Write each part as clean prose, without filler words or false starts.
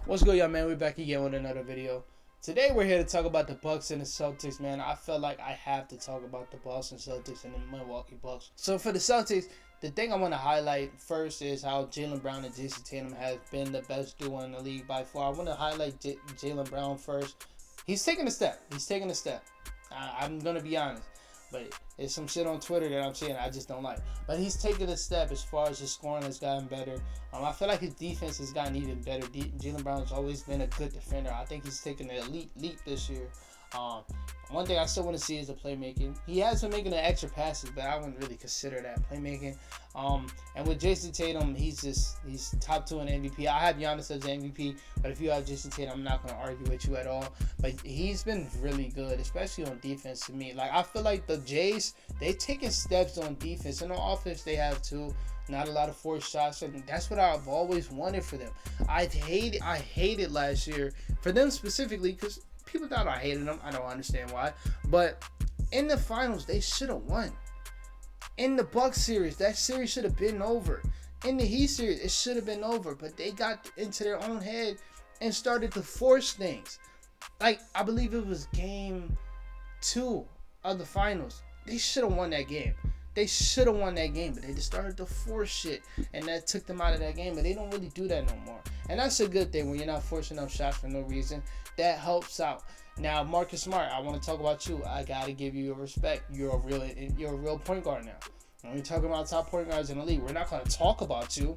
What's good, y'all, man? We're back again with another video. Today we're here to talk about the Bucks and the Celtics, man. I felt like I have to talk about the Bucks and Celtics and the Milwaukee Bucks. So for the Celtics, the thing I want to highlight first is how Jaylen Brown and Jason Tatum has been the best duo in the league by far. I want to highlight Jaylen Brown first. He's taking a step. I'm going to be honest. But it's some shit on Twitter that I'm saying I just don't like. But he's taken a step as far as his scoring has gotten better. I feel like his defense has gotten even better. Jaylen Brown's always been a good defender. I think he's taken an elite leap this year. One thing I still want to see is the playmaking. He has been making the extra passes, but I wouldn't really consider that playmaking. And with Jason Tatum, he's top 2 in MVP. I have Giannis as MVP, but if you have Jason Tatum, I'm not going to argue with you at all. But he's been really good, especially on defense to me. Like, I feel like the Jays, they've taken steps on defense. And on offense, they have too. Not a lot of forced shots, and that's what I've always wanted for them. I hated last year for them specifically because people thought I hated them. I don't understand why. But in the finals, they should have won. In the Bucks series, that series should have been over. In the Heat series, it should have been over. But they got into their own head and started to force things. Like, I believe it was game 2 of the finals. They should have won that game. They should have won that game, but they just started to force shit, and that took them out of that game. But they don't really do that no more, and that's a good thing when you're not forcing up shots for no reason. That helps out. Now, Marcus Smart, I want to talk about you. I gotta give you your respect. You're a real point guard now. When we're talking about top point guards in the league, we're not gonna talk about you,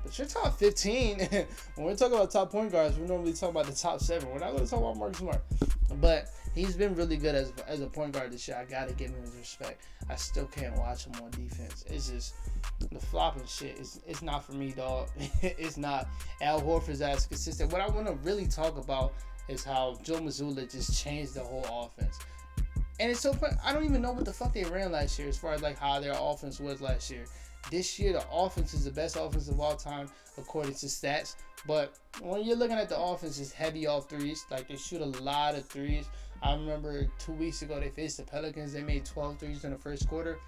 but you're top 15. When we're talking about top point guards, we normally talk about the top 7. We're not gonna talk about Marcus Smart, but he's been really good as a point guard this year. I gotta give him his respect. I still can't watch him on defense. It's just the flopping shit. It's not for me, dog. It's not. Al Horford's as consistent. What I want to really talk about is how Joe Mazzulla just changed the whole offense. And it's so funny. I don't even know what the fuck they ran last year as far as like how their offense was last year. This year, the offense is the best offense of all time according to stats. But when you're looking at the offense, it's heavy off threes. Like, they shoot a lot of threes. I remember 2 weeks ago, they faced the Pelicans. They made 12 threes in the first quarter.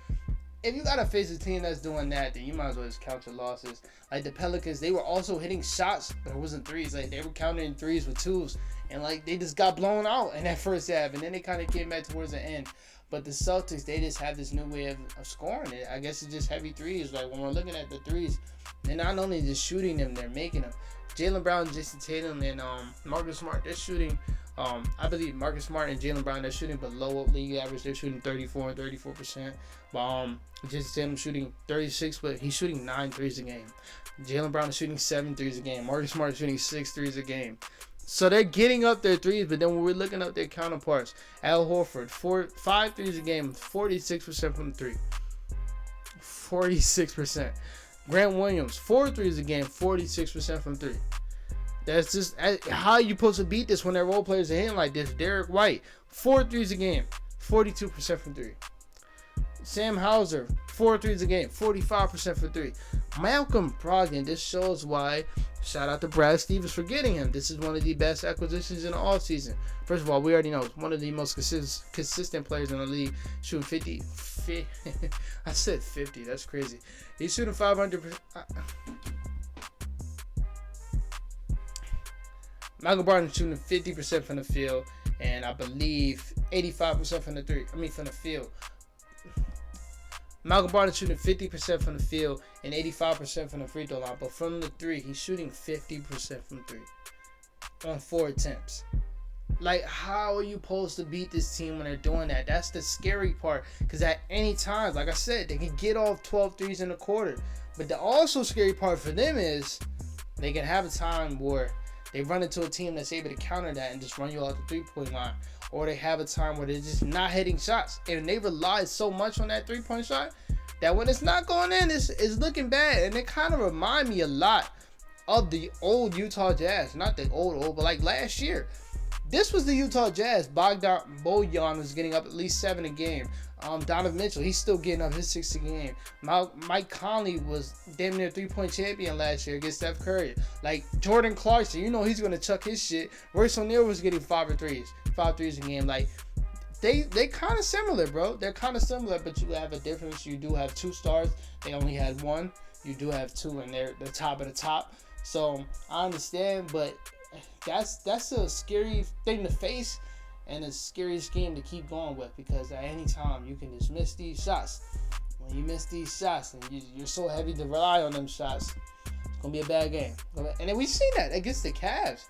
If you got to face a team that's doing that, then you might as well just count your losses. Like, the Pelicans, they were also hitting shots, but it wasn't threes. Like, they were counting threes with twos. And, like, they just got blown out in that first half. And then they kind of came back towards the end. But the Celtics, they just have this new way of scoring it. I guess it's just heavy threes. Like, when we're looking at the threes, they're not only just shooting them, they're making them. Jaylen Brown, Jason Tatum, and Marcus Smart, they're shooting. I believe Marcus Smart and Jaylen Brown, they're shooting below league average. They're shooting 34 and 34%. But Jason Tatum shooting 36, but he's shooting 9 threes a game. Jaylen Brown is shooting 7 threes a game. Marcus Smart is shooting 6 threes a game. So they're getting up their threes, but then when we're looking up their counterparts, Al Horford, 5 threes a game, 46% from the 3. 46%. Grant Williams, 4 threes a game, 46% from 3. That's just how you supposed to beat this when their role players are hitting like this. Derek White, 4 threes a game, 42% from 3. Sam Hauser, 4 threes a game, 45% for 3. Malcolm Brogdon, this shows why. Shout out to Brad Stevens for getting him. This is one of the best acquisitions in the offseason. First of all, we already know it's one of the most consistent players in the league, shooting 50. I said 50. That's crazy. He's shooting 500%. Malcolm Brogdon shooting 50% from the field, and I believe 85% from the field. Malcolm Brogdon shooting 50% from the field and 85% from the free throw line. But from the 3, he's shooting 50% from 3 on 4 attempts. Like, how are you supposed to beat this team when they're doing that? That's the scary part. Because at any time, like I said, they can get off 12 threes in a quarter. But the also scary part for them is they can have a time where they run into a team that's able to counter that and just run you out the 3-point line. Or they have a time where they're just not hitting shots. And they rely so much on that 3-point shot that when it's not going in, it's looking bad. And it kind of remind me a lot of the old Utah Jazz. Not the old, but like last year. This was the Utah Jazz. Bojan was getting up at least 7 a game. Donovan Mitchell, he's still getting up his 6 a game. Mike Conley was damn near 3-point champion last year against Steph Curry. Like, Jordan Clarkson, you know he's going to chuck his shit. Royce O'Neal was getting 5 threes a game. Like, they kind of similar, bro. They're kind of similar, but you have a difference. You do have 2 stars. They only had 1. You do have 2, and they're the top of the top. So I understand, but that's a scary thing to face and a scary scheme to keep going with, because at any time you can just miss these shots. When you miss these shots and you're so heavy to rely on them shots, it's gonna be a bad game. And then we seen that against the Cavs.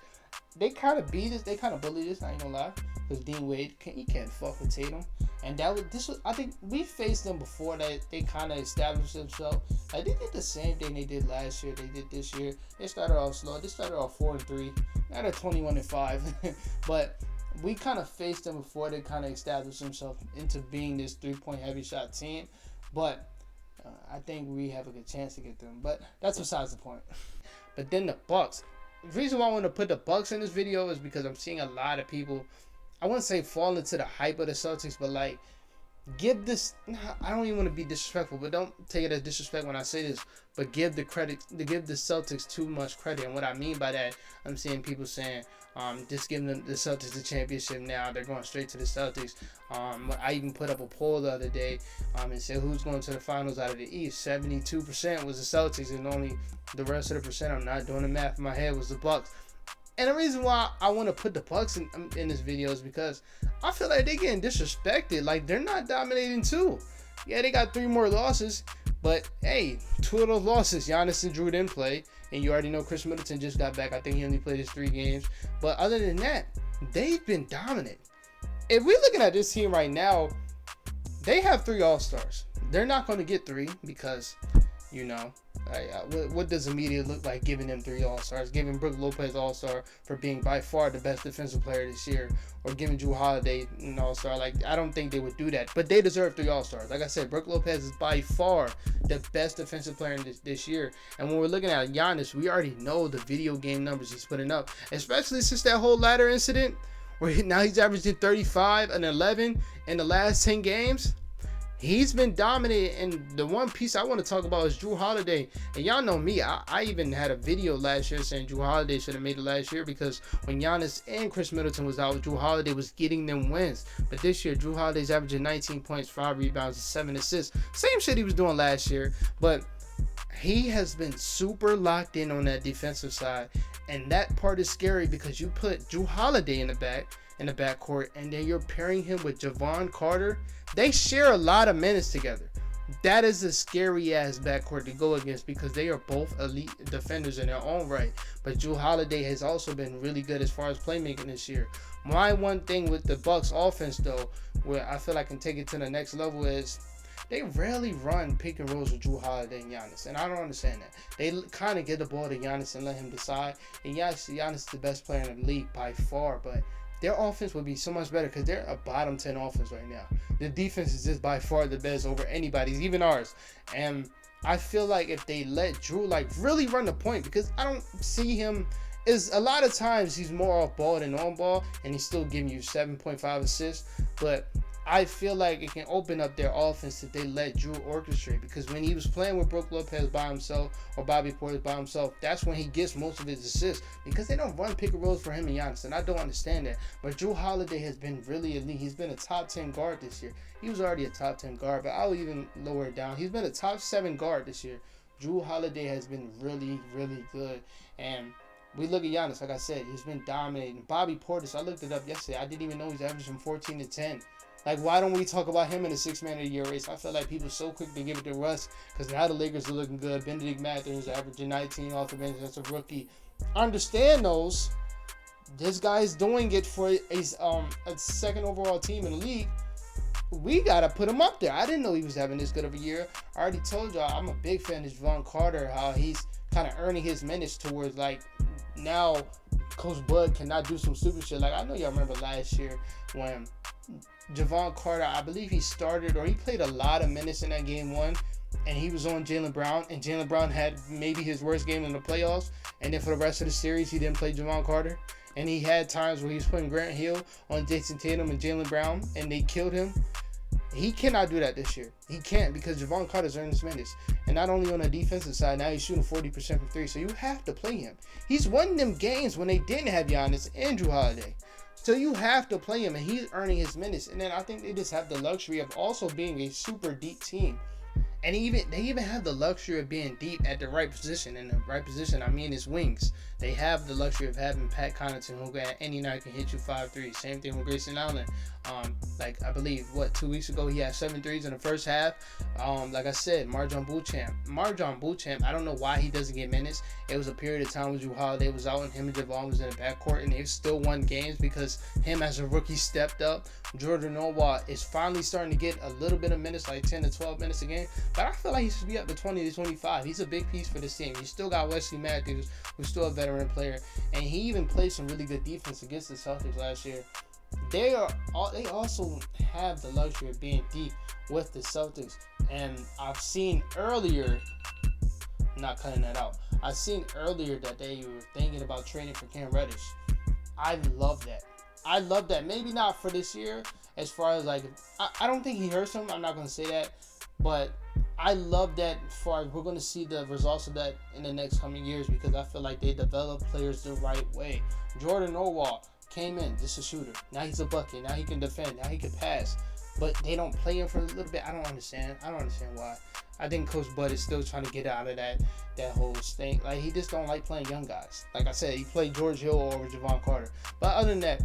They kind of beat us. They kind of bullied us. I ain't gonna lie, because Dean Wade he can't fuck with Tatum. And I think we faced them before that. They kind of established themselves. Like, they did the same thing they did last year. They did this year. They started off slow. They started off 4-3. Now they're 21-5. But we kind of faced them before they kind of established themselves into being this 3-point heavy shot team. But I think we have a good chance to get them. But that's besides the point. But then the Bucks. The reason why I want to put the Bucks in this video is because I'm seeing a lot of people, I wouldn't say fall into the hype of the Celtics, but like, give this, I don't even want to be disrespectful, but don't take it as disrespect when I say this, but give the Celtics too much credit. And what I mean by that, I'm seeing people saying, just giving them the Celtics the championship now. They're going straight to the Celtics. I even put up a poll the other day and said who's going to the finals out of the East. 72% was the Celtics, and only the rest of the percent, I'm not doing the math in my head, was the Bucks. And the reason why I want to put the Bucks in this video is because I feel like they're getting disrespected. Like, they're not dominating too. Yeah, they got 3 more losses, but hey, 2 of those losses, Giannis and Drew didn't play, and you already know Chris Middleton just got back. I think he only played his 3 games. But other than that, they've been dominant. If we're looking at this team right now, they have 3 All-Stars. They're not going to get 3 because, you know, what does the media look like giving them 3 All-Stars? Giving Brook Lopez All-Star for being by far the best defensive player this year, or giving Jrue Holiday an All-Star? Like, I don't think they would do that, but they deserve 3 All-Stars. Like I said, Brook Lopez is by far the best defensive player in this year. And when we're looking at Giannis, we already know the video game numbers he's putting up, especially since that whole ladder incident, where now he's averaging 35 and 11 in the last 10 games. He's been dominating, and the one piece I want to talk about is Jrue Holiday. And y'all know me, I even had a video last year saying Jrue Holiday should have made it last year, because when Giannis and Chris Middleton was out, Jrue Holiday was getting them wins. But this year, Jrue Holiday's averaging 19 points, 5 rebounds, and 7 assists. Same shit he was doing last year, but he has been super locked in on that defensive side. And that part is scary, because you put Jrue Holiday in the backcourt, and then you're pairing him with Javon Carter. They share a lot of minutes together. That is a scary ass backcourt to go against, because they are both elite defenders in their own right. But Jrue Holiday has also been really good as far as playmaking this year. My one thing with the Bucks offense, though, where I feel I can take it to the next level, is they rarely run pick and rolls with Jrue Holiday and Giannis, and I don't understand that. They kind of get the ball to Giannis and let him decide. And yes, Giannis is the best player in the league by far, but their offense would be so much better, because they're a bottom 10 offense right now. The defense is just by far the best over anybody's, even ours. And I feel like if they let Jrue like really run the point, because I don't see him, is a lot of times he's more off ball than on ball, and he's still giving you 7.5 assists. But I feel like it can open up their offense if they let Jrue orchestrate, because when he was playing with Brook Lopez by himself or Bobby Portis by himself, that's when he gets most of his assists, because they don't run pick and rolls for him and Giannis, and I don't understand that. But Jrue Holiday has been really elite. He's been a top 10 guard this year. He was already a top 10 guard, but I'll even lower it down. He's been a top 7 guard this year. Jrue Holiday has been really, really good. And we look at Giannis, like I said, he's been dominating. Bobby Portis, I looked it up yesterday. I didn't even know he's averaging 14 to 10. Like, why don't we talk about him in the 6 Man of the Year race? I feel like people are so quick to give it to Russ, because now the Lakers are looking good. Benedict Matthews averaging 19 off the bench. That's a rookie. I understand those. This guy's doing it for a second overall team in the league. We got to put him up there. I didn't know he was having this good of a year. I already told y'all I'm a big fan of Javon Carter, how he's kind of earning his minutes towards, like, now Coach Bud cannot do some stupid shit. Like, I know y'all remember last year when Javon Carter, I believe he started, or he played a lot of minutes in that game 1, and he was on Jaylen Brown, and Jaylen Brown had maybe his worst game in the playoffs, and then for the rest of the series he didn't play Javon Carter, and he had times where he was putting Grant Hill on Jason Tatum and Jaylen Brown, and they killed him. He cannot do that this year. He can't, because Javon Carter's earned his minutes, and not only on the defensive side, now he's shooting 40% from 3, so you have to play him. He's won them games when they didn't have Giannis and Jrue Holiday. So you have to play him, and he's earning his minutes. And then I think they just have the luxury of also being a super deep team. And they even have the luxury of being deep at the right position. And the right position, I mean, is wings. They have the luxury of having Pat Connaughton, who at any night can hit you 5 threes. Same thing with Grayson Allen. Like I believe 2 weeks ago he had 7 threes in the first half. Like I said, Marjon Beauchamp. I don't know why he doesn't get minutes. It was a period of time when Jrue Holiday was out and him and Javon was in the backcourt, and they still won games because him as a rookie stepped up. Jordan Noah is finally starting to get a little bit of minutes, like 10 to 12 minutes a game. But I feel like he should be up to 20 to 25. He's a big piece for this team. You still got Wesley Matthews, who's still a veteran player, and he even played some really good defense against the Celtics last year. They also have the luxury of being deep with the Celtics, and I've seen earlier, not cutting that out, I've seen earlier that they were thinking about trading for Cam Reddish. I love that. Maybe not for this year, as far as like, I don't think he hurts him. I'm not going to say that, but I love that as far as we're going to see the results of that in the next coming years, because I feel like they develop players the right way. Jordan Noah came in just a shooter. Now he's a bucket. Now he can defend. Now he can pass. But they don't play him for a little bit. I don't understand why. I think Coach Bud is still trying to get out of that whole thing. Like, he just don't like playing young guys. Like I said, he played George Hill over Javon Carter. But other than that,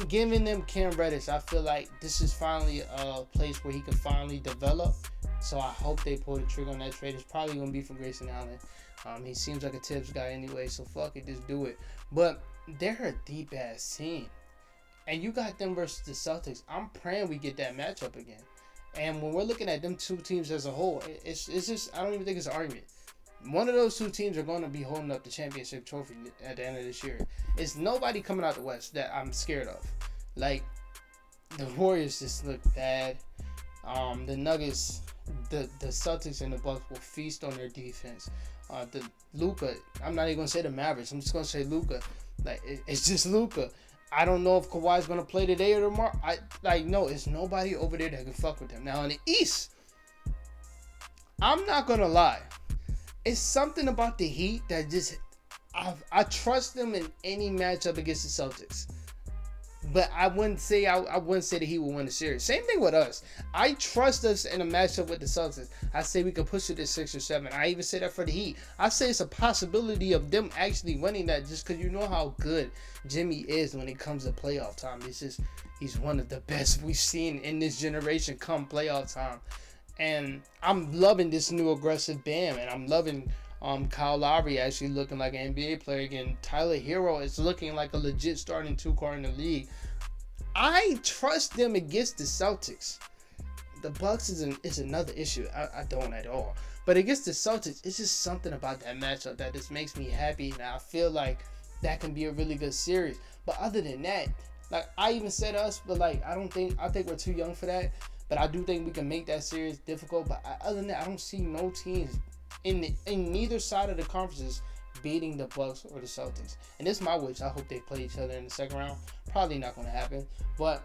giving them Cam Reddish, I feel like this is finally a place where he can finally develop. So I hope they pull the trigger on that trade. It's probably going to be for Grayson Allen. He seems like a Tibbs guy anyway, so fuck it, just do it. But they're a deep-ass team. And you got them versus the Celtics. I'm praying we get that matchup again. And when we're looking at them two teams as a whole, it's just, I don't even think it's an argument. One of those two teams are going to be holding up the championship trophy at the end of this year. It's nobody coming out the West that I'm scared of. Like, the Warriors just look bad. The Nuggets, the Celtics and the Bucks will feast on their defense. The Luka, I'm not even going to say the Mavericks. I'm just going to say Luka. Like, it's just Luka. I don't know if Kawhi's going to play today or tomorrow. No, it's nobody over there that can fuck with them. Now, in the East, I'm not going to lie. It's something about the Heat that just, I trust them in any matchup against the Celtics. But I wouldn't say that he would win the series. Same thing with us. I trust us in a matchup with the Celtics. I say we could push it to 6 or 7. I even say that for the Heat. I say it's a possibility of them actually winning that, just because you know how good Jimmy is when it comes to playoff time. He's one of the best we've seen in this generation come playoff time. And I'm loving this new aggressive Bam, and I'm loving Kyle Lowry actually looking like an NBA player again. Tyler Hero is looking like a legit starting two-car in the league. I trust them against the Celtics. The Bucks is another issue. I don't at all. But against the Celtics, it's just something about that matchup that just makes me happy, and I feel like that can be a really good series. But other than that, like I even said us, but like I think we're too young for that. But I do think we can make that series difficult. But other than that, I don't see no teams in neither side of the conferences beating the Bucks or the Celtics. And this is my wish. I hope they play each other in the second round. Probably not going to happen. But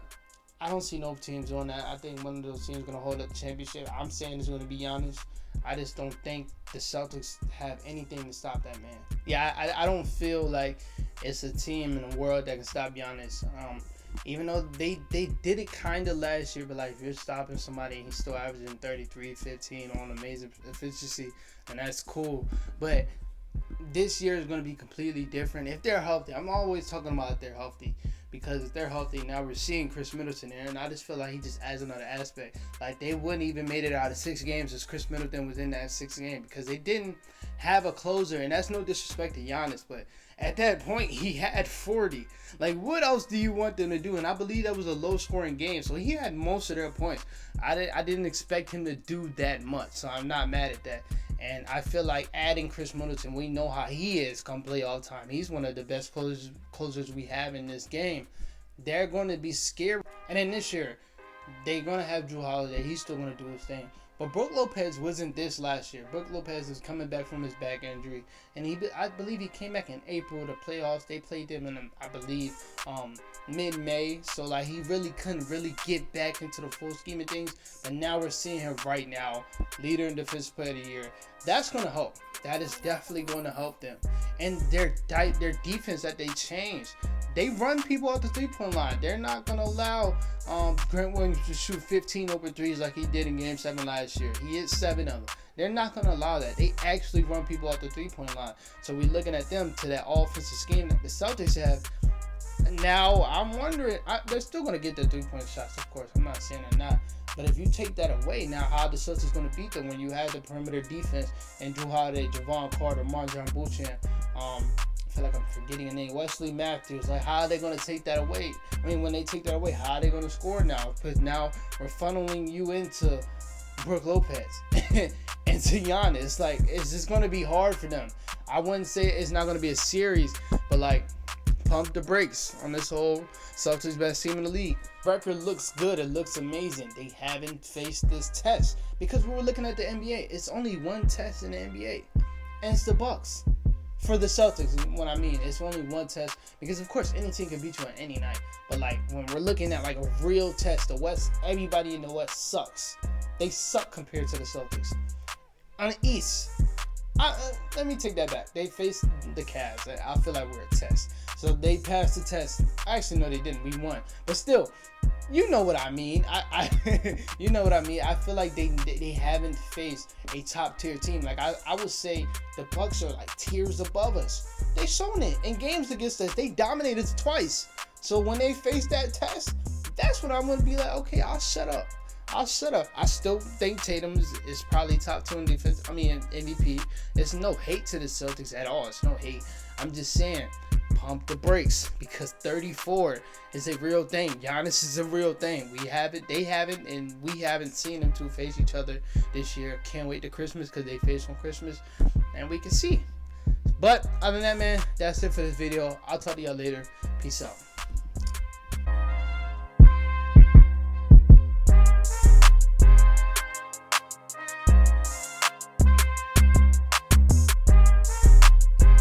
I don't see no teams doing that. I think one of those teams is going to hold up the championship. I'm saying it's going to be Giannis. I just don't think the Celtics have anything to stop that man. Yeah, I don't feel like it's a team in the world that can stop Giannis. Even though they did it kind of last year, but like if you're stopping somebody and he's still averaging 33, 15 on amazing efficiency, and that's cool. But this year is going to be completely different. If they're healthy, I'm always talking about if they're healthy, because if they're healthy, now we're seeing Chris Middleton there, and I just feel like he just adds another aspect. Like they wouldn't even made it out of 6 games as Chris Middleton was in that 6th game, because they didn't have a closer, and that's no disrespect to Giannis, but at that point, he had 40. Like, what else do you want them to do? And I believe that was a low-scoring game, so he had most of their points. I didn't expect him to do that much, so I'm not mad at that. And I feel like adding Chris Middleton, we know how he is come playoff time. He's one of the best closers we have in this game. They're going to be scared. And then this year, they're going to have Jrue Holiday. He's still going to do his thing. But Brook Lopez wasn't this last year. Brook Lopez is coming back from his back injury, and I believe he came back in April. The playoffs, they played them in, I believe, mid-May. So like he really couldn't get back into the full scheme of things. But now we're seeing him right now, leader in Defensive Player of the Year. That's gonna help. That is definitely going to help them. And their defense that they changed. they run people out the 3-point line. They're not going to allow Grant Williams to shoot 15 open threes like he did in Game 7 last year. He hit 7 of them. They're not going to allow that. They actually run people out the 3-point line. So we're looking at them to that offensive scheme that the Celtics have. Now, I'm wondering, they're still going to get their 3-point shots, of course. I'm not saying they're not. But if you take that away, now how the Celtics going to beat them when you have the perimeter defense and Drew Holiday, Javon Carter, Marjon Beauchamp, I feel like I'm forgetting a name, Wesley Matthews. Like, how are they going to take that away? I mean, when they take that away, how are they going to score now? Because now we're funneling you into Brook Lopez and to Giannis. Like, it's just going to be hard for them. I wouldn't say it's not going to be a series, but like, pump the brakes on this whole Celtics best team in the league. Record looks good. It looks amazing. They haven't faced this test because we were looking at the NBA. It's only one test in the NBA, and it's the Bucks. For the Celtics, what I mean, it's only one test because, of course, any team can beat you on any night. But like when we're looking at like a real test, the West, everybody in the West sucks. They suck compared to the Celtics. On the East, let me take that back. They faced the Cavs. I feel like we're a test. So they passed the test. Actually, no, they didn't. We won. But still, you know what I mean. You know what I mean. I feel like they haven't faced a top tier team. Like I would say the Bucks are like tiers above us. They shown it in games against us. They dominated us twice. So when they face that test, that's when I'm gonna be like, okay, I'll shut up. I still think Tatum is probably top 2 in defense. I mean, MVP. There's no hate to the Celtics at all. It's no hate. I'm just saying, pump the brakes because 34 is a real thing. Giannis is a real thing. We haven't, they haven't, and we haven't seen them two face each other this year. Can't wait to Christmas because they face on Christmas, and we can see. But other than that, man, that's it for this video. I'll talk to y'all later. Peace out.